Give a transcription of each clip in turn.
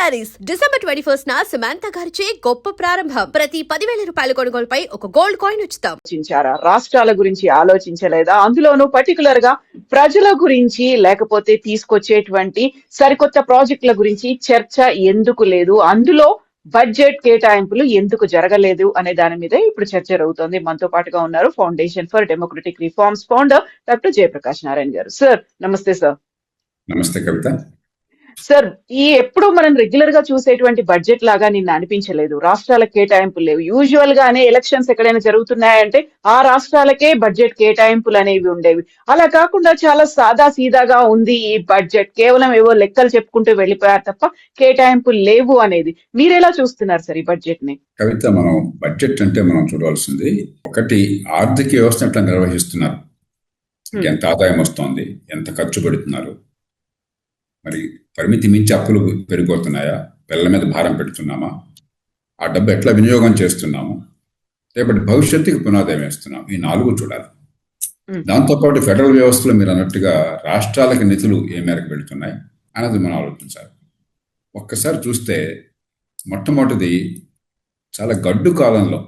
Saris December 21 Samantha గారిచే గొప్ప ప్రారంభం. ప్రతి 10,000 రూపాయల కొనుగోలుపై ఒక గోల్డ్ కాయిన్ ఉచితం. ఆలోచించారా? రాష్ట్రాల గురించి ఆలోచించలేదా? అందులోనూ పర్టికులర్ గా ప్రజల గురించి లేకపోతే తీసుకొచ్చేటువంటి సరికొత్త ప్రాజెక్టుల గురించి చర్చ ఎందుకు లేదు? అందులో బడ్జెట్ కేటాయింపులు ఎందుకు జరగలేదు అనే దాని మీద ఇప్పుడు చర్చ జరుగుతోంది. మనతో పాటుగా ఉన్నారు foundation for democratic reforms founder doctor Jayaprakash Narayana గారు. సార్ నమస్తే సార్. నమస్తే కవిత. సార్, ఈ ఎప్పుడు మనం రెగ్యులర్ గా చూసేటువంటి బడ్జెట్ లాగా నిన్న అనిపించలేదు. రాష్ట్రాల కేటాయింపులు లేవు. యూజువల్ గానే ఎలక్షన్స్ ఎక్కడైనా జరుగుతున్నాయంటే ఆ రాష్ట్రాలకే బడ్జెట్ కేటాయింపులు అనేవి ఉండేవి. అలా కాకుండా చాలా సాదా సీదాగా ఉంది ఈ బడ్జెట్. కేవలం ఏవో లెక్కలు చెప్పుకుంటూ వెళ్ళిపోయారు తప్ప కేటాయింపులు లేవు అనేది. మీరెలా చూస్తున్నారు సార్ ఈ బడ్జెట్ ని? కవిత, మనం బడ్జెట్ అంటే మనం చూడవలసింది ఒకటి, ఆర్థిక వ్యవస్థ ఎట్లా నిర్వహిస్తున్నారు, ఎంత ఆదాయం వస్తోంది, ఎంత ఖర్చు పెడుతున్నారు, మరి పరిమితి మించి అప్పులు పెరిగిపోతున్నాయా, పిల్లల మీద భారం పెడుతున్నామా, ఆ డబ్బు ఎట్లా వినియోగం చేస్తున్నాము, రేపటి భవిష్యత్తుకి పునాది వేస్తున్నాం. ఈ 4 చూడాలి. దాంతోపాటు ఫెడరల్ వ్యవస్థలో మీరు అన్నట్టుగా రాష్ట్రాలకు నిధులు ఏ మేరకు వెళుతున్నాయి అన్నది మనం ఆలోచించాలి. ఒక్కసారి చూస్తే మొట్టమొదటిది, చాలా గడ్డు కాలంలో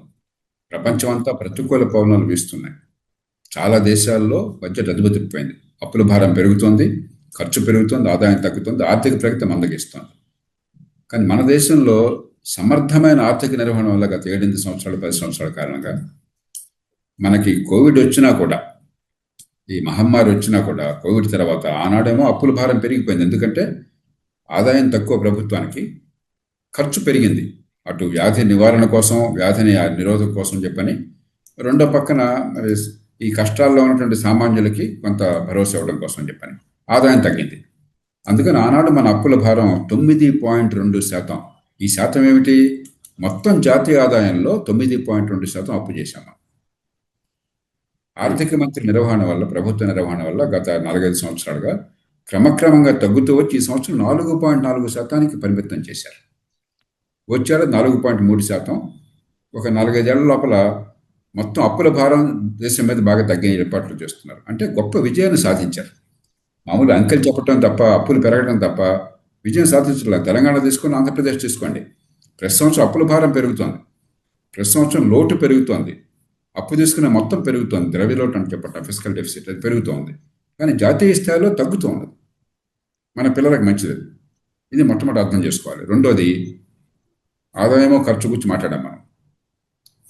ప్రపంచం అంతా ప్రతికూల పవనాలు వీస్తున్నాయి. చాలా దేశాల్లో బడ్జెట్ అదుపుతిప్పిపోయింది. అప్పుల భారం పెరుగుతోంది, ఖర్చు పెరుగుతుంది, ఆదాయం తగ్గుతుంది, ఆర్థిక ప్రగతి మందగిస్తుంది. కానీ మన దేశంలో సమర్థమైన ఆర్థిక నిర్వహణ వల్ల గత 7-8 సంవత్సరాలు 10 సంవత్సరాల కారణంగా మనకి కోవిడ్ వచ్చినా కూడా, ఈ మహమ్మారి వచ్చినా కూడా, కోవిడ్ తర్వాత ఆనాడేమో అప్పుల భారం పెరిగిపోయింది. ఎందుకంటే ఆదాయం తక్కువ ప్రభుత్వానికి, ఖర్చు పెరిగింది. అటు వ్యాధి నివారణ కోసం, వ్యాధిని నిరోధక కోసం చెప్పని, రెండో పక్కన మరి ఈ కష్టాల్లో ఉన్నటువంటి సామాన్యులకి కొంత భరోసా ఇవ్వడం కోసం చెప్పని ఆదాయం తగ్గింది. అందుకని ఆనాడు మన అప్పుల భారం 9.2%. ఈ శాతం ఏమిటి? మొత్తం జాతీయ ఆదాయంలో 9.2% అప్పు చేశాము. ఆర్థిక మంత్రి నిర్వహణ వల్ల, ప్రభుత్వ నిర్వహణ వల్ల గత 4-5 సంవత్సరాలుగా క్రమక్రమంగా తగ్గుతూ వచ్చి ఈ సంవత్సరం 4.4% పరిమితం చేశారు. వచ్చారు 4.3%. ఒక 4-5 ఏళ్ల లోపల మొత్తం అప్పుల భారం దేశం మీద బాగా తగ్గే ఏర్పాట్లు చేస్తున్నారు. అంటే గొప్ప విజయాన్ని సాధించారు. మామూలు అంకెలు చెప్పడం తప్ప, అప్పులు పెరగడం తప్ప విజయం సాధించలేదు. తెలంగాణ తీసుకొని, ఆంధ్రప్రదేశ్ తీసుకోండి, ప్రతి సంవత్సరం అప్పుల భారం పెరుగుతోంది, ప్రతి సంవత్సరం లోటు పెరుగుతోంది, అప్పు తీసుకునే మొత్తం పెరుగుతోంది, ద్రవ్య లోటు అని చెప్పటం, ఫిజికల్ డెఫిసిట్ అది పెరుగుతోంది. కానీ జాతీయ స్థాయిలో తగ్గుతోంది. మన పిల్లలకు మంచిది. ఇది మొట్టమొదటి అర్థం చేసుకోవాలి. రెండోది, ఆదాయమో ఖర్చు గురించి మాట్లాడాం. మనం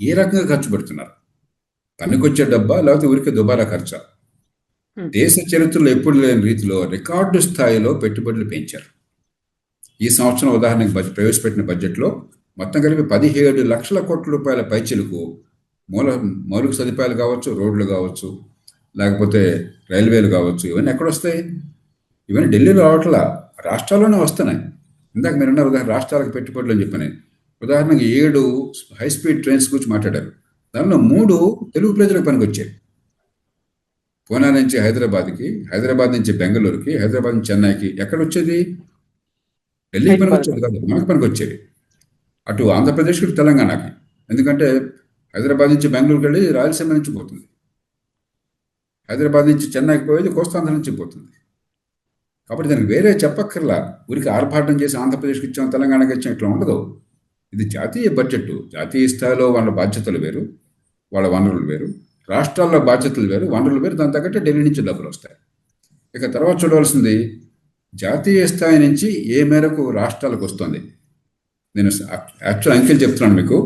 ఏ రకంగా ఖర్చు పెడుతున్నారు? పనికొచ్చే డబ్బా, లేకపోతే ఊరికే దుబారా ఖర్చా? దేశ చరిత్రలో ఎప్పుడు లేని రీతిలో రికార్డు స్థాయిలో పెట్టుబడులు పెంచారు. ఈ సంవత్సరం ఉదాహరణకు ప్రవేశపెట్టిన బడ్జెట్లో మొత్తం కలిపి 17 లక్షల కోట్ల రూపాయల పైచిలకు మౌలిక సదుపాయాలు కావచ్చు, రోడ్లు కావచ్చు, లేకపోతే రైల్వేలు కావచ్చు, ఇవన్నీ ఎక్కడొస్తాయి? ఇవన్నీ ఢిల్లీలో రావట్లా, రాష్ట్రాల్లోనే వస్తున్నాయి. ఇందాక మీరు అన్నారు ఉదాహరణ రాష్ట్రాలకు పెట్టుబడులు అని చెప్పని. ఉదాహరణకు 7 హైస్పీడ్ ట్రైన్స్ గురించి మాట్లాడారు. దానిలో 3 తెలుగు ప్రజలకు పనికొచ్చాయి. పూనా నుంచి హైదరాబాద్కి, హైదరాబాద్ నుంచి బెంగళూరుకి, హైదరాబాద్ నుంచి చెన్నైకి. ఎక్కడ వచ్చేది? ఢిల్లీకి పనికి వచ్చేది కాదు, మనకు పనికి వచ్చేవి. అటు ఆంధ్రప్రదేశ్కి, ఇటు తెలంగాణకి. ఎందుకంటే హైదరాబాద్ నుంచి బెంగళూరుకి వెళ్ళి రాయలసీమ నుంచి పోతుంది, హైదరాబాద్ నుంచి చెన్నైకి పోయేది కోస్తాంధ్ర నుంచి పోతుంది. కాబట్టి దానికి వేరే చెప్పక్కర్లా. ఊరికి ఆర్భాటం చేసి ఆంధ్రప్రదేశ్కి ఇచ్చాం, తెలంగాణకి ఇచ్చాం, ఇట్లా ఉండదు. ఇది జాతీయ బడ్జెట్. జాతీయ స్థాయిలో వాళ్ళ బాధ్యతలు వేరు, వాళ్ళ వనరులు వేరు. రాష్ట్రాల్లో బాధ్యతలు వేరు, వనరులు వేరు. దాని తగ్గట్టు ఢిల్లీ నుంచి డబ్బులు వస్తాయి. ఇక తర్వాత చూడవలసింది, జాతీయ స్థాయి నుంచి ఏ మేరకు రాష్ట్రాలకు వస్తుంది. నేను యాక్చువల్ అంకెలు చెప్తున్నాను మీకు.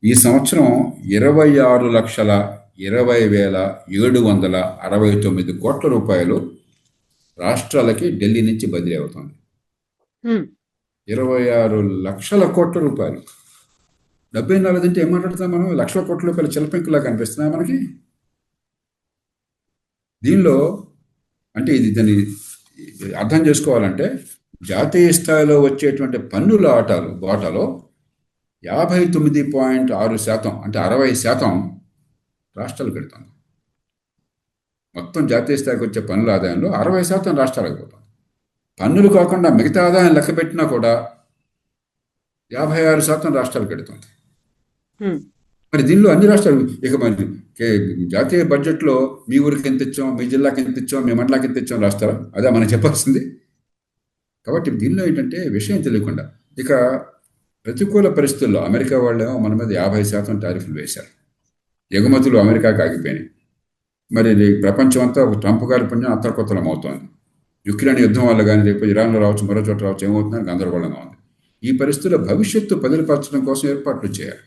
ఈ సంవత్సరం 26,20,769 కోట్ల రూపాయలు రాష్ట్రాలకి ఢిల్లీ నుంచి బదిలీ అవుతుంది. 26 లక్షల కోట్ల రూపాయలు. 74 అంటే ఏం మాట్లాడుతాం మనం? లక్షల కోట్ల రూపాయలు చిలపెంకులా కనిపిస్తున్నాయి మనకి. దీనిలో అంటే దాన్ని అర్థం చేసుకోవాలంటే, జాతీయ స్థాయిలో వచ్చేటువంటి పన్నుల వాటాలో 59.6%, అంటే 60% రాష్ట్రాలు పెడుతుంది. మొత్తం జాతీయ స్థాయికి వచ్చే పన్నుల ఆదాయంలో 60% రాష్ట్రాలకు పోతుంది. పన్నులు కాకుండా మిగతా ఆదాయం లెక్క పెట్టినా కూడా 56% రాష్ట్రాలకు పెడుతుంది. మరి దీనిలో అన్ని రాష్ట్రాలు, ఇక మరి జాతీయ బడ్జెట్లో మీ ఊరికి ఎంత ఇచ్చాం, మీ జిల్లాకి ఎంత ఇచ్చాం, మీ మండలాకి ఎంత ఇచ్చాం రాస్తారా? అదే మనం చెప్పాల్సింది. కాబట్టి దీనిలో ఏంటంటే విషయం తెలియకుండా ఇక ప్రతికూల పరిస్థితుల్లో అమెరికా వాళ్ళేమో మన మీద 50% టారిఫ్లు వేశారు. ఎగుమతులు అమెరికాకి ఆగిపోయినాయి. మరి ఇది ప్రపంచం అంతా ఒక ట్రంప్ గారి పుణ్యం అత్తరకొత్తలం అవుతోంది. యుక్రెయిన్ యుద్ధం వల్ల కానీ రేపు ఇరాన్లో రావచ్చు, మరో చోట రావచ్చు, ఏమవుతుందని గందరగోళంగా ఉంది. ఈ పరిస్థితుల్లో భవిష్యత్తు పదిలపరచడం కోసం ఏర్పాట్లు చేయాలి.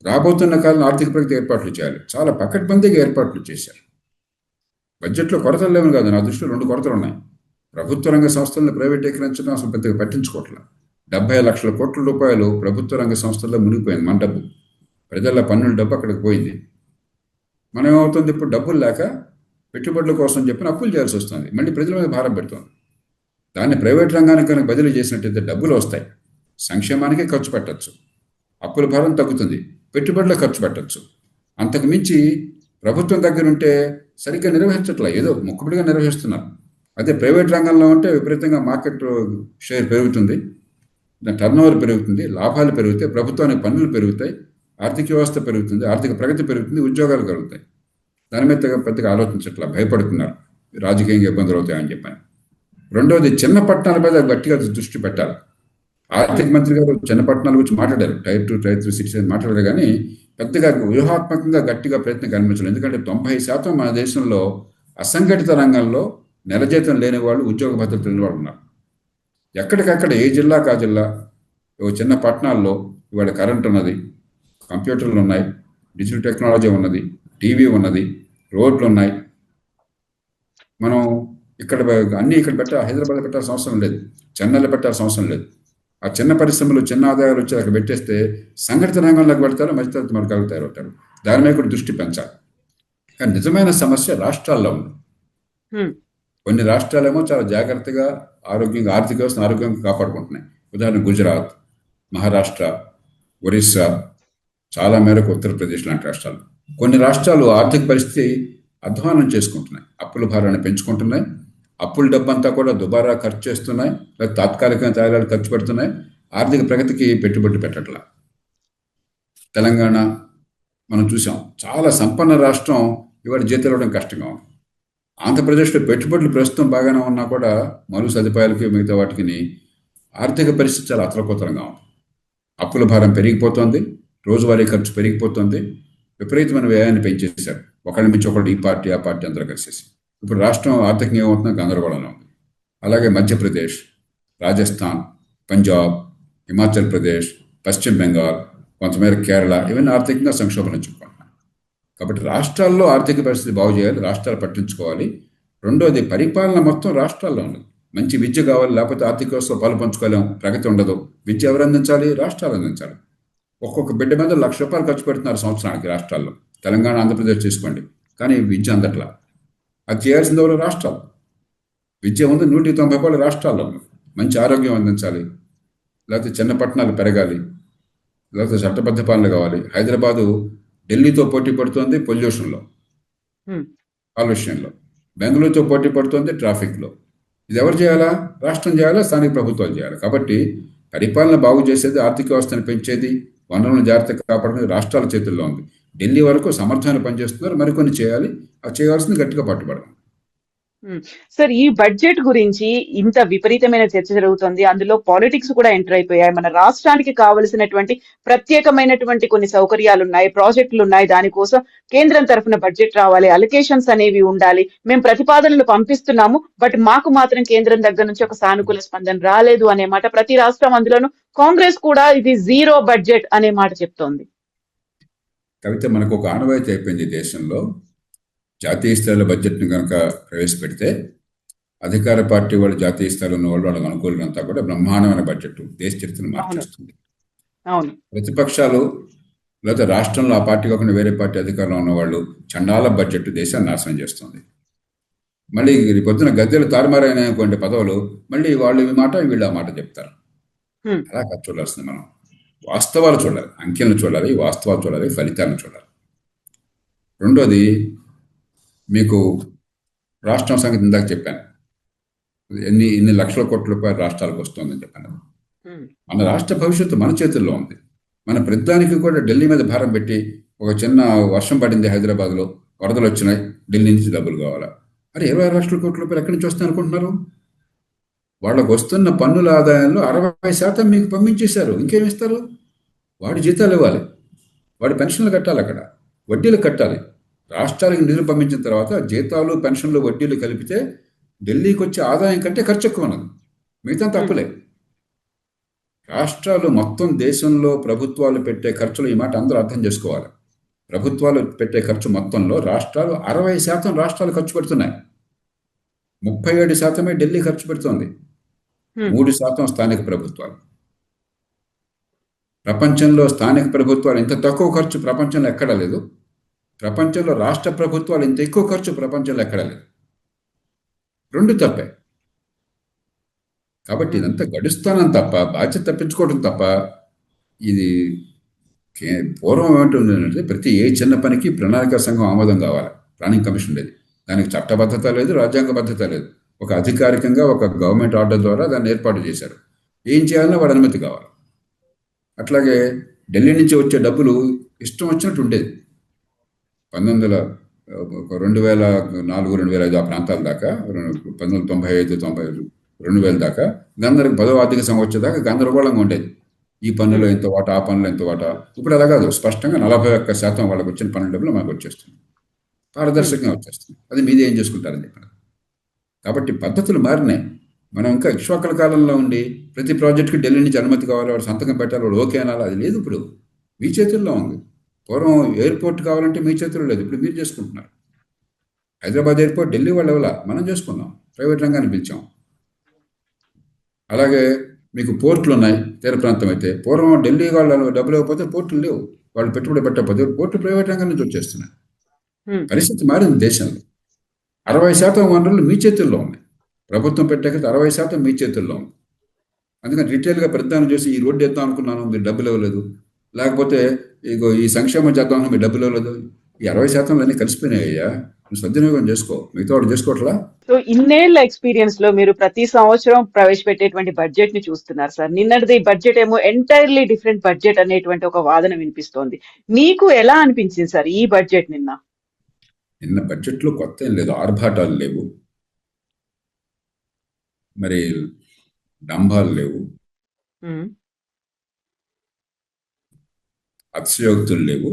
రాబోతున్న కాలంలో ఆర్థిక ప్రగతి ఏర్పాట్లు చేయాలి. చాలా పకడ్బందీగా ఏర్పాట్లు చేశారు. బడ్జెట్లో కొరతలు లేవు కాదు, నా దృష్టిలో 2 కొరతలు ఉన్నాయి. ప్రభుత్వ రంగ సంస్థలను ప్రైవేటీకరించడం అసలు పెద్దగా పట్టించుకోవట్లేదు. 70 లక్షల కోట్ల రూపాయలు ప్రభుత్వ రంగ సంస్థల్లో మునిగిపోయింది. మన డబ్బు, ప్రజల పన్నుల డబ్బు అక్కడికి పోయింది. మనం ఏమవుతుంది, ఇప్పుడు డబ్బులు లేక పెట్టుబడుల కోసం చెప్పిన అప్పులు చేయాల్సి వస్తుంది. మళ్ళీ ప్రజల మీద భారం పెడుతుంది. దాన్ని ప్రైవేట్ రంగానికి కనుక బదిలీ చేసినట్టయితే డబ్బులు వస్తాయి, సంక్షేమానికే ఖర్చు పెట్టచ్చు, అప్పుల భారం తగ్గుతుంది, పెట్టుబడులకు ఖర్చు పెట్టచ్చు. అంతకు మించి ప్రభుత్వం దగ్గర ఉంటే సరిగ్గా నిర్వహించట్లే, ఏదో మొక్కుబడిగా నిర్వహిస్తున్నారు. అదే ప్రైవేట్ రంగంలో ఉంటే విపరీతంగా మార్కెట్ షేర్ పెరుగుతుంది, టర్న్ ఓవర్ పెరుగుతుంది, లాభాలు పెరుగుతాయి, ప్రభుత్వానికి పన్నులు పెరుగుతాయి, ఆర్థిక వ్యవస్థ పెరుగుతుంది, ఆర్థిక ప్రగతి పెరుగుతుంది, ఉద్యోగాలు కలుగుతాయి. దాని మీద పెద్దగా ఆలోచించట్లా, భయపడుతున్నారు, రాజకీయంగా ఇబ్బందులు అవుతాయని చెప్పాను. రెండవది, చిన్న పట్టణాల మీద గట్టిగా దృష్టి పెట్టాలి. ఆర్థిక మంత్రి గారు చిన్న పట్టణాల గురించి మాట్లాడారు, టైర్ 2, టైర్ 3 సిటీస్ అని మాట్లాడారు. కానీ పెద్దగా వ్యూహాత్మకంగా గట్టిగా ప్రయత్నం కనిపించలేదు. ఎందుకంటే 90% మన దేశంలో అసంఘటిత రంగంలో నెల జీతం లేని వాళ్ళు, ఉద్యోగ భద్రత లేని వాళ్ళు ఉన్నారు. ఎక్కడికక్కడ ఏ జిల్లాకు ఆ జిల్లా, చిన్న పట్టణాల్లో ఇవాళ కరెంట్ ఉన్నది, కంప్యూటర్లు ఉన్నాయి, డిజిటల్ టెక్నాలజీ ఉన్నది, టీవీ ఉన్నది, రోడ్లు ఉన్నాయి. మనం ఇక్కడ అన్నీ ఇక్కడ హైదరాబాద్లో పెట్టాల్సిన అవసరం లేదు, చెన్నైలో పెట్టాల్సిన అవసరం లేదు. ఆ చిన్న పరిశ్రమలు, చిన్న ఆదాయాలు వచ్చి అక్కడ పెట్టేస్తే సంఘటిత రంగంలోకి పెడతారు, మధ్యతరగతి మనకు తయారవుతారు. దాని మీద కూడా దృష్టి పెంచాలి. కానీ నిజమైన సమస్య రాష్ట్రాల్లో ఉంది. కొన్ని రాష్ట్రాలేమో చాలా జాగ్రత్తగా ఆరోగ్యంగా, ఆర్థిక వ్యవస్థను ఆరోగ్యంగా కాపాడుకుంటున్నాయి. ఉదాహరణ గుజరాత్, మహారాష్ట్ర, ఒరిస్సా, చాలా మేరకు ఉత్తరప్రదేశ్ లాంటి రాష్ట్రాలు. కొన్ని రాష్ట్రాలు ఆర్థిక పరిస్థితి అధ్వానం చేసుకుంటున్నాయి, అప్పుల భారాన్ని పెంచుకుంటున్నాయి, అప్పుల డబ్బంతా కూడా దుబారా ఖర్చు చేస్తున్నాయి, లేదా తాత్కాలికంగా తయారు ఖర్చు పెడుతున్నాయి, ఆర్థిక ప్రగతికి పెట్టుబడి పెట్టట్లా. తెలంగాణ మనం చూసాం, చాలా సంపన్న రాష్ట్రం, ఇవాళ జీతాలు ఇవ్వడం కష్టంగా ఉంది. ఆంధ్రప్రదేశ్లో పెట్టుబడులు ప్రస్తుతం బాగానే ఉన్నా కూడా మౌలిక సదుపాయాలకి మిగతా వాటికి ఆర్థిక పరిస్థితి చాలా అతలకుతలంగా ఉంది. అప్పుల భారం పెరిగిపోతుంది, రోజువారీ ఖర్చు పెరిగిపోతుంది, విపరీతమైన వ్యయాన్ని పెంచేశారు. ఒకళ్ళ మించి ఒకటి, ఈ పార్టీ ఆ పార్టీ అందరూ కలిసేసి. ఇప్పుడు రాష్ట్రం ఆర్థికంగా ఏమవుతుందో గందరగోళంలో ఉంది. అలాగే మధ్యప్రదేశ్, రాజస్థాన్, పంజాబ్, హిమాచల్ ప్రదేశ్, పశ్చిమ బెంగాల్, కొంతమేర కేరళ, ఇవన్నీ ఆర్థికంగా సంక్షోభం చెప్పుకుంటున్నాయి. కాబట్టి రాష్ట్రాల్లో ఆర్థిక పరిస్థితి బాగు చేయాలి, రాష్ట్రాలు పట్టించుకోవాలి. రెండోది, పరిపాలన మొత్తం రాష్ట్రాల్లో ఉండదు. మంచి విద్య కావాలి, లేకపోతే ఆర్థిక వ్యవస్థలో పాలు పంచుకోలేం, ప్రగతి ఉండదు. విద్య ఎవరు అందించాలి? రాష్ట్రాలు అందించాలి. ఒక్కొక్క బిడ్డ మీద ₹1,00,000 ఖర్చు పెడుతున్నారు సంవత్సరానికి రాష్ట్రాల్లో. తెలంగాణ, ఆంధ్రప్రదేశ్ తీసుకోండి, కానీ విద్య అందట్లా. అది చేయాల్సింది ఎవరు? రాష్ట్రాలు. విద్య ఉంది, ₹190 రాష్ట్రాల్లో. మంచి ఆరోగ్యం అందించాలి, లేకపోతే చిన్న పట్టణాలు పెరగాలి, లేకపోతే చట్టబద్ధ పాలన కావాలి. హైదరాబాదు ఢిల్లీతో పోటీ పడుతోంది పొల్యూషన్లో, కాలుష్యంలో. బెంగళూరుతో పోటీ పడుతోంది ట్రాఫిక్లో. ఇది ఎవరు చేయాలా? రాష్ట్రం చేయాలా, స్థానిక ప్రభుత్వాలు చేయాలి. కాబట్టి పరిపాలన బాగు చేసేది, ఆర్థిక వ్యవస్థను పెంచేది, వనరులను జాగ్రత్తగా కాపాడుకునేది రాష్ట్రాల చేతుల్లో ఉంది. ఢిల్లీ వరకు సమర్థంగా పనిచేస్తున్నారు, మరికొన్ని చేయాలి. అది చేయాల్సింది గట్టిగా పట్టుబడడం. సార్, ఈ బడ్జెట్ గురించి ఇంత విపరీతమైన చర్చ జరుగుతుంది, అందులో పాలిటిక్స్ కూడా ఎంటర్ అయిపోయాయి. మన రాష్ట్రానికి కావలసినటువంటి ప్రత్యేకమైనటువంటి కొన్ని సౌకర్యాలు ఉన్నాయి, ప్రాజెక్టులు ఉన్నాయి, దానికోసం కేంద్రం తరఫున బడ్జెట్ రావాలి, అలొకేషన్స్ అనేవి ఉండాలి, మేము ప్రతిపాదనలు పంపిస్తున్నాము, బట్ మాకు మాత్రం కేంద్రం దగ్గర నుంచి ఒక సానుకూల స్పందన రాలేదు అనే మాట ప్రతి రాష్ట్రం, అందులోనూ కాంగ్రెస్ కూడా ఇది జీరో బడ్జెట్ అనే మాట చెప్తోంది. కవిత, మనకు ఒక ఆనవాయితీ అయిపోయింది దేశంలో. జాతీయ స్థాయిలో బడ్జెట్ని కనుక ప్రవేశపెడితే అధికార పార్టీ వాళ్ళు, జాతీయ స్థాయిలో ఉన్న వాళ్ళు, వాళ్ళకి అనుకూలంతా కూడా బ్రహ్మాండమైన బడ్జెట్ దేశ చరిత్రను మార్చేస్తుంది. ప్రతిపక్షాలు లేదా రాష్ట్రంలో ఆ పార్టీ కాకుండా వేరే పార్టీ అధికారంలో ఉన్నవాళ్ళు చండాల బడ్జెట్ దేశాన్ని నాశనం చేస్తుంది. మళ్ళీ పొద్దున గద్దెలు తారుమారైన కొన్ని పదవులు, మళ్ళీ వాళ్ళు ఈ మాట వీళ్ళు ఆ మాట చెప్తారు. అలా కాదు చూడాల్సింది. మనం వాస్తవాలు చూడాలి, అంకెలను చూడాలి, వాస్తవాలు చూడాలి, ఫలితాలను చూడాలి. రెండోది, మీకు రాష్ట్రం సంగతి ఇందాక చెప్పాను, ఎన్ని లక్షల కోట్ల రూపాయలు రాష్ట్రాలకు వస్తుందని చెప్పాను. మన రాష్ట్ర భవిష్యత్తు మన చేతుల్లో ఉంది. మన ప్రతిదానికి కూడా ఢిల్లీ మీద భారం పెట్టి, ఒక చిన్న వర్షం పడింది హైదరాబాద్లో, వరదలు వచ్చినాయి, ఢిల్లీ నుంచి డబ్బులు కావాలా? అరే 26 లక్షల కోట్ల రూపాయలు ఎక్కడి నుంచి వస్తాయి అనుకుంటున్నారు? వాళ్ళకు వస్తున్న పన్నుల ఆదాయంలో 60% మీకు పంపించేశారు. ఇంకేం ఇస్తారు? వాడి జీతాలు ఇవ్వాలి, వాడి పెన్షన్లు కట్టాలి, అక్కడ వడ్డీలు కట్టాలి. రాష్ట్రాలకు నిధులు పంపించిన తర్వాత జీతాలు, పెన్షన్లు, వడ్డీలు కలిపితే ఢిల్లీకి వచ్చే ఆదాయం కంటే ఖర్చు ఎక్కువ ఉన్నది. మిగతా తప్పులే. రాష్ట్రాలు మొత్తం దేశంలో ప్రభుత్వాలు పెట్టే ఖర్చులు, ఈ మాట అందరూ అర్థం చేసుకోవాలి. ప్రభుత్వాలు పెట్టే ఖర్చు మొత్తంలో రాష్ట్రాలు 60% రాష్ట్రాలు ఖర్చు పెడుతున్నాయి. 37% ఢిల్లీ ఖర్చు పెడుతోంది. 3% స్థానిక ప్రభుత్వాలు. ప్రపంచంలో స్థానిక ప్రభుత్వాలు ఇంత తక్కువ ఖర్చు ప్రపంచంలో ఎక్కడా లేదు. ప్రపంచంలో రాష్ట్ర ప్రభుత్వాలు ఇంత ఎక్కువ ఖర్చు ప్రపంచంలో ఎక్కడా లేదు. రెండు తప్పే. కాబట్టి ఇదంతా గడుస్తానం తప్ప, బాధ్యత తప్పించుకోవడం తప్ప. ఇది పూర్వం ఏమంటుందంటే ప్రతి ఏ చిన్న పనికి ప్రణాళిక సంఘం ఆమోదం కావాలి, ప్లానింగ్ కమిషన్ లేదు. దానికి చట్టబద్ధత లేదు, రాజ్యాంగబద్ధత లేదు. ఒక అధికారికంగా ఒక గవర్నమెంట్ ఆర్డర్ ద్వారా దాన్ని ఏర్పాటు చేశారు. ఏం చేయాలన్నా వాడి అనుమతి కావాలి. అట్లాగే ఢిల్లీ నుంచి వచ్చే డబ్బులు ఇష్టం వచ్చినట్టు ఉండేది. 2004, 2005 ఆ ప్రాంతాల దాకా, 1995, 2000 దాకా పదో ఆర్థిక సంవత్సరం దాకా గందరగోళంగా ఉండేది. ఈ పన్నులో ఎంత వాటా, ఆ పన్నులో ఎంత వాటా. ఇప్పుడు అలా కాదు. స్పష్టంగా 41% వాళ్ళకి వచ్చిన పన్ను డబ్బులు మనకు వచ్చేస్తుంది, పారదర్శకంగా వచ్చేస్తుంది. అది మీదే ఏం చేసుకుంటారని చెప్పారు. కాబట్టి పద్ధతులు మారినాయి. మనం ఇంకా ఇక్ష్వాకుల కాలంలో ఉండి ప్రతి ప్రాజెక్టుకి ఢిల్లీ నుంచి అనుమతి కావాలి, వాడు సంతకం పెట్టాలి, వాడు ఓకే అనాలి. అది లేదు. ఇప్పుడు మీ చేతుల్లో ఉంది. పూర్వం ఎయిర్పోర్ట్ కావాలంటే మీ చేతుల్లో లేదు, ఇప్పుడు మీరు చేసుకుంటున్నారు. హైదరాబాద్ ఎయిర్పోర్ట్ ఢిల్లీ వాళ్ళు ఎవరా, మనం చేసుకున్నాం, ప్రైవేట్ రంగాన్ని పిలిచాం. అలాగే మీకు పోర్టులు ఉన్నాయి. తీర ప్రాంతం అయితే పూర్వం ఢిల్లీ వాళ్ళు డబ్బులు ఇవ్వకపోతే పోర్టులు లేవు, వాళ్ళు పెట్టుబడి పెట్టకపోతే పోర్టులు ప్రైవేట్ రంగం నుంచి వచ్చేస్తున్నాయి. పరిస్థితి మారింది దేశంలో. 60% వనరులు మీ చేతుల్లో ఉన్నాయి. ప్రభుత్వం పెట్టాక 60% మీ చేతుల్లో ఉంది. అందుకని రిటైల్గా ప్రతిదానం చేసి ఈ రోడ్డు వేద్దాం అనుకున్నాను, మీరు డబ్బులు ఇవ్వలేదు, లేకపోతే ఇగో ఈ సంక్షేమం చేద్దాం, మీరు డబ్బులు ఇవ్వలేదు. ఈ 60% అన్నీ కలిసిపోయినాయ్యా, నువ్వు సద్వినియోగం చేసుకో, మిగతా వాడు చేసుకోవట్లా. సో ఇన్నేళ్ల ఎక్స్పీరియన్స్ లో మీరు ప్రతి సంవత్సరం ప్రవేశపెట్టేటువంటి బడ్జెట్ ని చూస్తున్నారు సార్. నిన్నటిది బడ్జెట్ ఏమో ఎంటైర్లీ డిఫరెంట్ బడ్జెట్ అనేటువంటి ఒక వాదన వినిపిస్తోంది. మీకు ఎలా అనిపించింది సార్ ఈ బడ్జెట్ నిన్న బడ్జెట్లో కొత్త ఏం లేదు, ఆర్భాటాలు లేవు, మరి డంబాలు లేవు, అతిశయోక్తులు లేవు,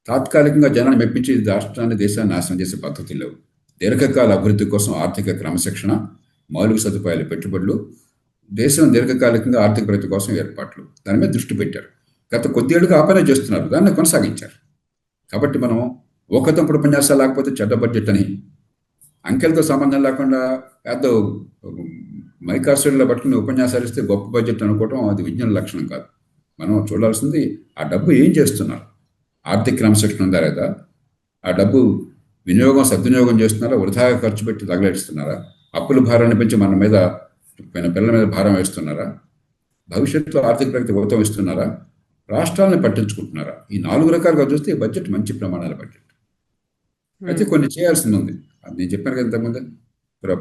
తాత్కాలికంగా జనాన్ని మెప్పించి రాష్ట్రాన్ని, దేశాన్ని నాశనం చేసే పద్ధతులు లేవు. దీర్ఘకాల అభివృద్ధి కోసం ఆర్థిక క్రమశిక్షణ, మౌలిక సదుపాయాల పెట్టుబడులు, దేశం దీర్ఘకాలికంగా ఆర్థిక ప్రగతి కోసం ఏర్పాట్లు, దాని మీద దృష్టి పెట్టారు. గత కొద్దేళ్లుగా ఆ పనే చేస్తున్నారు, దాన్ని కొనసాగించారు. కాబట్టి మనం ఒకతంపుడు ఉపన్యాసాలు లేకపోతే చెడ్డ బడ్జెట్ అని, అంకెలతో సంబంధం లేకుండా పెద్ద మైకాసుల్లో పట్టుకుని ఉపన్యాసాలు ఇస్తే గొప్ప బడ్జెట్ అనుకోవటం అది విజ్ఞాన లక్షణం కాదు. మనం చూడాల్సింది ఆ డబ్బు ఏం చేస్తున్నారు, ఆర్థిక క్రమశిక్షణ ఉందా లేదా, ఆ డబ్బు వినియోగం సద్వినియోగం చేస్తున్నారా, వృధాగా ఖర్చు పెట్టి తగలేస్తున్నారా, అప్పుల భారాన్ని పెంచి మన మీద, పిల్లల మీద భారం వేస్తున్నారా, భవిష్యత్తులో ఆర్థిక ప్రగతి ఊతం ఇస్తున్నారా, రాష్ట్రాలను పట్టించుకుంటున్నారా. ఈ 4 రకాలుగా చూస్తే ఈ బడ్జెట్ మంచి ప్రమాణాల బడ్జెట్. అయితే కొన్ని చేయాల్సింది ఉంది. అది నేను చెప్పాను కదా ఇంతకుముందు,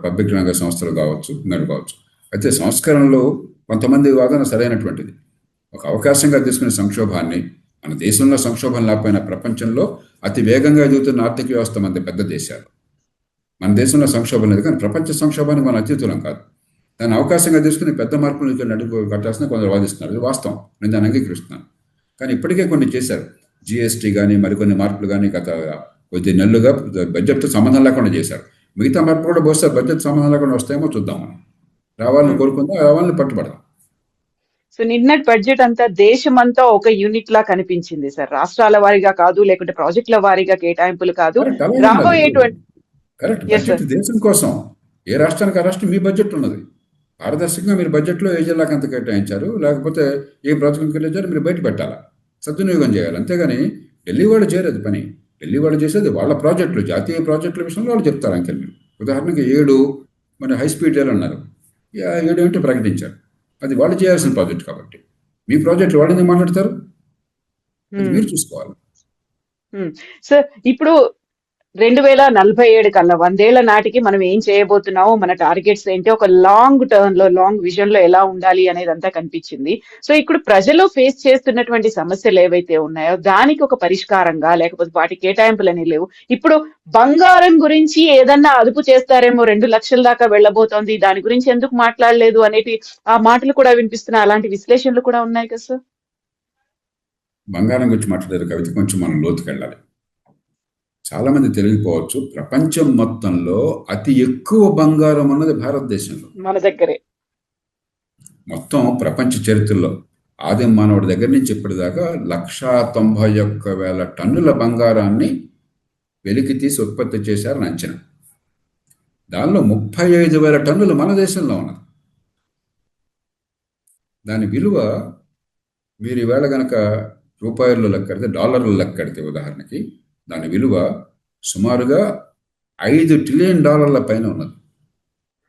పబ్లిక్ రంగ సంస్థలు కావచ్చు, ఇంకోటి కావచ్చు. అయితే సంస్కరణలో కొంతమంది వాదన సరైనటువంటిది. ఒక అవకాశంగా తీసుకునే సంక్షోభాన్ని, మన దేశంలో సంక్షోభం లేకపోయినా ప్రపంచంలో అతి వేగంగా ఎదుగుతున్న ఆర్థిక వ్యవస్థ మన పెద్ద దేశాలు. మన దేశంలో సంక్షోభం లేదు, కానీ ప్రపంచ సంక్షోభానికి మనం అతీతులం కాదు. దాన్ని అవకాశంగా తీసుకుని పెద్ద మార్పులు నడుపు కట్టాల్సిన కొందరు వాదిస్తున్నారు. ఇది వాస్తవం, నేను దాన్ని అంగీకరిస్తున్నాను. కానీ ఇప్పటికే కొన్ని చేశారు. జిఎస్టీ కానీ మరికొన్ని మార్పులు కానీ గత కొద్ది నెలలుగా బడ్జెట్తో సంబంధం లేకుండా చేశారు. మిగతా మార్పులు కూడా బహుశా బడ్జెట్ సంబంధం లేకుండా వస్తాయేమో చూద్దాం. మనం రావాలని కోరుకుందాం, రావాలని పట్టుబడదాం. సో నిన్నటి బడ్జెట్ అంతా దేశమంతా ఒక యూనిట్ లా కనిపించింది సార్. రాష్ట్రాల వారీగా కాదు, లేకుంటే ప్రాజెక్టుల వారీగా కేటాయింపులు కాదు, రాబోయేటువంటి కరెక్ట్ బడ్జెట్ దేశం కోసం. ఏ రాష్ట్రానికి ఆ రాష్ట్రం మీ బడ్జెట్ ఉన్నది. పారదర్శకంగా మీరు బడ్జెట్లో ఏ జిల్లాకి అంత కేటాయించారు, లేకపోతే ఏ ప్రాజెక్టు కేటాయించారు మీరు బయట పెట్టాలా, సద్వినియోగం చేయాలి. అంతేగాని ఢిల్లీ వాళ్ళు చేయలేదు పని. ఢిల్లీ వాళ్ళు చేసేది వాళ్ళ ప్రాజెక్టులు, జాతీయ ప్రాజెక్టుల విషయంలో వాళ్ళు చెప్తారు అంకెలు. ఉదాహరణకి 7 మన హై స్పీడ్ రైలు అన్నారు, 7 ఏంటో ప్రకటించారు. అది వాళ్ళు చేయాల్సిన ప్రాజెక్ట్ కాబట్టి మీ ప్రాజెక్టులు వాళ్ళు ఎందుకు మాట్లాడతారు, మీరు చూసుకోవాలి. సార్ ఇప్పుడు 2047 కల్లా 100 ఏళ్ల నాటికి మనం ఏం చేయబోతున్నామో, మన టార్గెట్స్ ఏంటి, ఒక లాంగ్ టర్మ్ లో, లాంగ్ విజన్ లో ఎలా ఉండాలి అనేది అంతా కనిపించింది. సో ఇప్పుడు ప్రజలు ఫేస్ చేస్తున్నటువంటి సమస్యలు ఏవైతే ఉన్నాయో దానికి ఒక పరిష్కారంగా, లేకపోతే వాటి కేటాయింపులు అనేవి లేవు. ఇప్పుడు బంగారం గురించి ఏదన్నా అదుపు చేస్తారేమో, 2 లక్షల దాకా వెళ్ళబోతోంది, దాని గురించి ఎందుకు మాట్లాడలేదు అనేటి ఆ మాటలు కూడా వినిపిస్తున్నాయి. అలాంటి విశ్లేషణలు కూడా ఉన్నాయి కదా సార్? బంగారం గురించి మాట్లాడారు కవిత, కొంచెం మనం లోతుకి వెళ్ళాలి. చాలా మంది తెలియకపోవచ్చు, ప్రపంచం మొత్తంలో అతి ఎక్కువ బంగారం ఉన్నది భారతదేశంలో. మన దగ్గరే మొత్తం ప్రపంచ చరిత్రలో ఆదిమ మానవుడి దగ్గర నుంచి ఇప్పటిదాకా 191,000 టన్నుల బంగారాన్ని వెలికి తీసి ఉత్పత్తి చేశారని అంచనా. దానిలో 35,000 టన్నులు మన దేశంలో ఉన్నది. దాని విలువ మీరు ఈవేళ గనక రూపాయల్లో లెక్కడితే, డాలర్లు లెక్కడితే ఉదాహరణకి, దాని విలువ సుమారుగా $5 ట్రిలియన్ పైన ఉన్నది.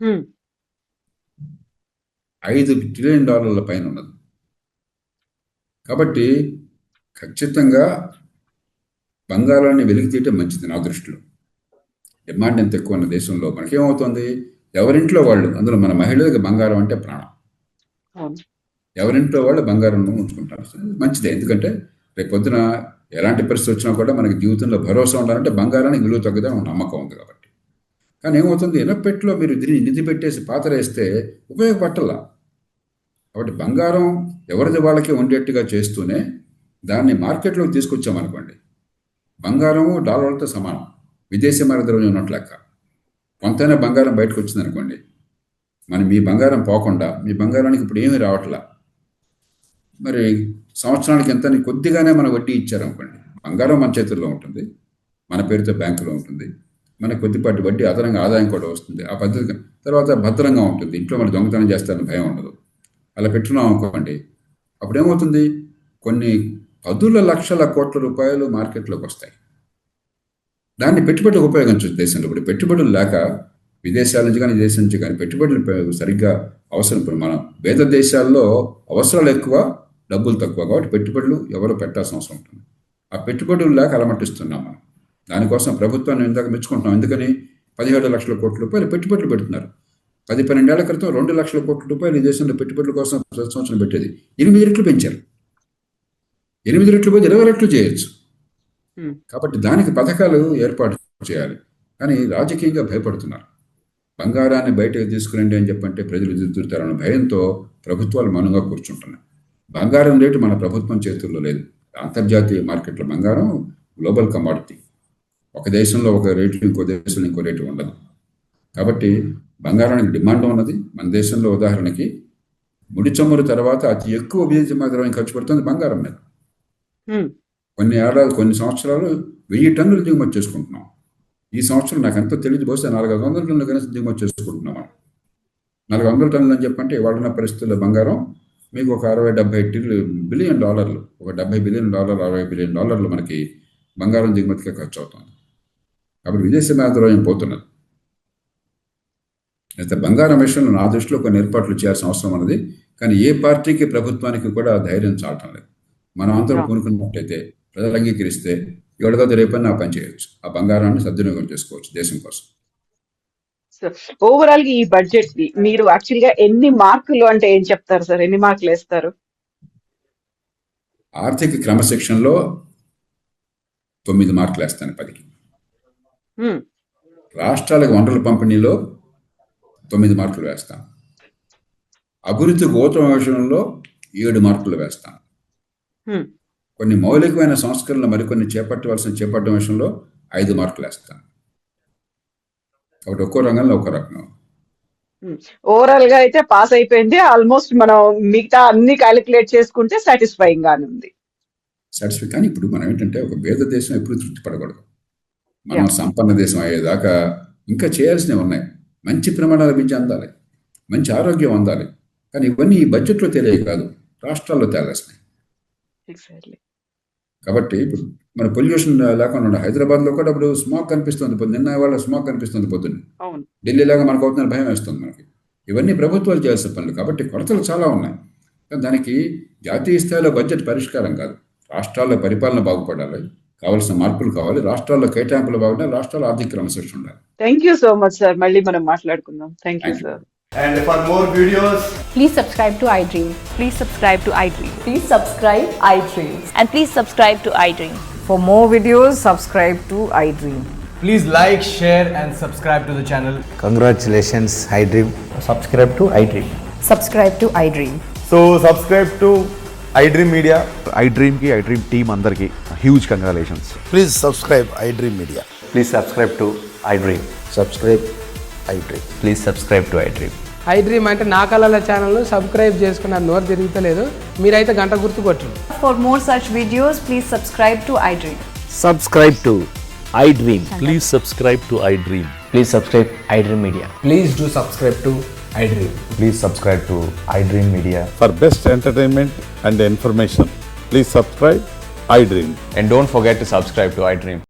హ్మ్. $5 ట్రిలియన్ పైన ఉన్నది. కాబట్టి ఖచ్చితంగా బంగారాన్ని వెలికి తీయటం మంచిది నా దృష్టిలో. డిమాండ్ ఎంత ఎక్కువ ఉన్న దేశంలో మనకేమవుతుంది, ఎవరింట్లో వాళ్ళు, అందులో మన మహిళలకు బంగారం అంటే ప్రాణం. అవును. ఎవరింట్లో వాళ్ళు బంగారం ఉంచుకుంటారు. మంచిదే, ఎందుకంటే రేపు పొద్దున ఎలాంటి పరిస్థితి వచ్చినా కూడా మనకి జీవితంలో భరోసా ఉండాలంటే బంగారానికి విలువ తగ్గదని ఒక నమ్మకం ఉంది కాబట్టి. కానీ ఏమవుతుంది, ఇనపెట్లో మీరు నిధి పెట్టేసి పాతరేస్తే ఉపయోగపట్టలా. కాబట్టి బంగారం ఎవరిది వాళ్ళకి ఉండేట్టుగా చేస్తూనే దాన్ని మార్కెట్లోకి తీసుకొచ్చామనుకోండి, బంగారము డాలర్లతో సమానం, విదేశీ మారద్రవ్యం ఉన్నట్లు లెక్క. కొంతైనా బంగారం బయటకు వచ్చిందనుకోండి, మీ బంగారం పోకుండా, మీ బంగారానికి ఇప్పుడు ఏమీ రావట్లా, మరి సంవత్సరానికి ఎంత కొద్దిగానే మన వడ్డీ ఇచ్చారనుకోండి, బంగారం మన చేతుల్లో ఉంటుంది, మన పేరుతో బ్యాంకులో ఉంటుంది, మన కొద్దిపాటి వడ్డీ అదనంగా ఆదాయం కూడా వస్తుంది. ఆ పద్ధతి తర్వాత భద్రంగా ఉంటుంది, ఇంట్లో మన దొంగతనం చేస్తారని భయం ఉండదు. అలా పెట్టున్నాం అనుకోండి, అప్పుడేమవుతుంది, కొన్ని 10,00,00,000 కోట్ల రూపాయలు మార్కెట్లోకి వస్తాయి. దాన్ని పెట్టుబడులకు ఉపయోగించవచ్చు దేశంలో. ఇప్పుడు పెట్టుబడులు లేక విదేశాల నుంచి కానీ దేశం నుంచి కానీ పెట్టుబడులు సరిగ్గా అవసరం. ఇప్పుడు మనం పేద దేశాల్లో అవసరాలు ఎక్కువ, డబ్బులు తక్కువ, కాబట్టి పెట్టుబడులు ఎవరో పెట్టాల్సిన అవసరం ఉంటుంది. ఆ పెట్టుబడులు లేక అలమటిస్తున్నాం మనం. దానికోసం ప్రభుత్వాన్ని ఇందాక మెచ్చుకుంటున్నాం. ఎందుకని 17,00,000 కోట్ల రూపాయలు పెట్టుబడులు పెడుతున్నారు. 10-12 ఏళ్ల క్రితం 2,00,000 కోట్ల రూపాయలు ఈ దేశంలో పెట్టుబడుల కోసం ప్రతి సంవత్సరం పెట్టేది. 8 రెట్లు పెంచారు. 8 రెట్లు పోతే 20 రెట్లు చేయొచ్చు. కాబట్టి దానికి పథకాలు ఏర్పాటు చేయాలి. కానీ రాజకీయంగా భయపడుతున్నారు. బంగారాన్ని బయటకు తీసుకురండి అని చెప్పంటే ప్రజలు ఎదురుతారన్న భయంతో ప్రభుత్వాలు మౌనంగా కూర్చుంటున్నాయి. బంగారం రేటు మన ప్రభుత్వం చేతుల్లో లేదు. అంతర్జాతీయ మార్కెట్లో బంగారం గ్లోబల్ కమాడిటీ. ఒక దేశంలో ఒక రేటు, ఇంకో దేశంలో ఇంకో రేటు ఉండదు. కాబట్టి బంగారానికి డిమాండ్ ఉన్నది. మన దేశంలో ఉదాహరణకి ముడి చమురు తర్వాత అతి ఎక్కువ విదేశీ మాత్రమే ఖర్చు పెడుతుంది బంగారం మీద. కొన్ని సంవత్సరాలు 1000 టన్నులు దిగుమతి చేసుకుంటున్నాం. ఈ సంవత్సరం నాకు ఎంతో తెలియదు, బహుశా 400 టన్నులు కనీసం దిగుమతి చేసుకుంటున్నాం. 400 టన్నులు అని చెప్పంటే ఇవాళ పరిస్థితుల్లో బంగారం మీకు ఒక $60-70 బిలియన్, ఒక $70 బిలియన్, $60 బిలియన్ మనకి బంగారం దిగుమతిగా ఖర్చు అవుతుంది. కాబట్టి విదేశీ మాత్రమే పోతున్నది. అయితే బంగారం విషయంలో నా దృష్టిలో కొన్ని ఏర్పాట్లు చేయాల్సిన అవసరం ఉన్నది. కానీ ఏ పార్టీకి, ప్రభుత్వానికి కూడా ధైర్యం చాలటం లేదు. మనం అందరం కొనుక్కున్నట్టయితే, ప్రజలు అంగీకరిస్తే ఎవరికైతే రేపన్నా పని చేయొచ్చు. ఆ బంగారాన్ని సద్వినియోగం చేసుకోవచ్చు దేశం కోసం. ఓవరాల్ గా ఈ బడ్జెట్ ని మీరు యాక్చువల్ గా ఎన్ని మార్కులు అంటే ఏం చెప్తారు సార్? ఎన్ని మార్కులు వేస్తారు? ఆర్థిక క్రమశిక్షణలో 9 మార్కులు వేస్తాను 10కి. రాష్ట్రాలకు వనరుల పంపిణీలో 9 మార్కులు వేస్తాను. అభివృద్ధి గోత్ర విషయంలో 7 మార్కులు వేస్తాను. కొన్ని మౌలికమైన సంస్కరణలు మరికొన్ని చేపట్టడం విషయంలో 5 మార్కులు వేస్తాను. కాబట్టి ఒక్కో రంగంలో ఒక్కో రకం. ఓవరాల్ గా అయితే పాస్ అయిపోయింది. ఆల్మోస్ట్ మనం మిగతా అన్ని క్యాలిక్యులేట్ చేసుకుంటే సాటిస్ఫైయింగ్ గానే ఉంది. కానీ ఇప్పుడు మనం ఏంటంటే, ఒక పేద దేశం ఎప్పుడు తృప్తి పడకూడదు. మనం సంపన్న దేశం అయ్యేదాకా ఇంకా చేయాల్సినవి ఉన్నాయి. మంచి ప్రమాణాల విద్య అందాలి, మంచి ఆరోగ్యం అందాలి. కానీ ఇవన్నీ ఈ బడ్జెట్లో తెలియదు కాదు, రాష్ట్రాల్లో తేలాల్సినాయి. కాబట్టి ఇప్పుడు మన పొల్యూషన్ లేకుండా హైదరాబాద్లో కూడా ఇప్పుడు స్మాగ్ కనిపిస్తుంది. నిన్న వాళ్ళ స్మాగ్ కనిపిస్తుంది పొద్దున్న. ఢిల్లీ లాగా మనకు అవుతున్న భయం వేస్తుంది మనకి. ఇవన్నీ ప్రభుత్వాలు చేయాల్సిన పనులు. కాబట్టి కొరతలు చాలా ఉన్నాయి. దానికి జాతీయ స్థాయిలో బడ్జెట్ పరిష్కారం కాదు. రాష్ట్రాల్లో పరిపాలన బాగుపడాలి, కావాల్సిన మార్పులు కావాలి. రాష్ట్రాల్లో కేటాయింపుల భాగంగా రాష్ట్రాల ఆర్థిక క్రమశిక్షణ ఉండాలి. Thank you so much sir. మళ్ళీ మనం మాట్లాడుకుందాం. Thank you Thank you. Sir. And for more videos, Please subscribe to iDream. Please subscribe to iDream. Please subscribe iDream. And please subscribe to iDream. For more videos, subscribe to iDream. please like, share and subscribe to the channel. Congratulations, iDream. Subscribe to iDream. Subscribe to iDream. So subscribe to iDream Media. iDream ki iDream team andarki huge congratulations. Please subscribe iDream Media. Please subscribe to iDream. Subscribe iDream. Please subscribe to iDream. iDream అంటే నా కళల channel subscribe చేసుకున్న నోరు తిరుగుతలేదు. మీరైతే గంట గుర్తు కొట్టండి. For more such videos, please subscribe to iDream. Subscribe to iDream. Please subscribe to iDream. Please subscribe iDream Media. Please do subscribe to iDream. Please subscribe to iDream Media. For best entertainment and information, please subscribe iDream. And don't forget to subscribe to iDream.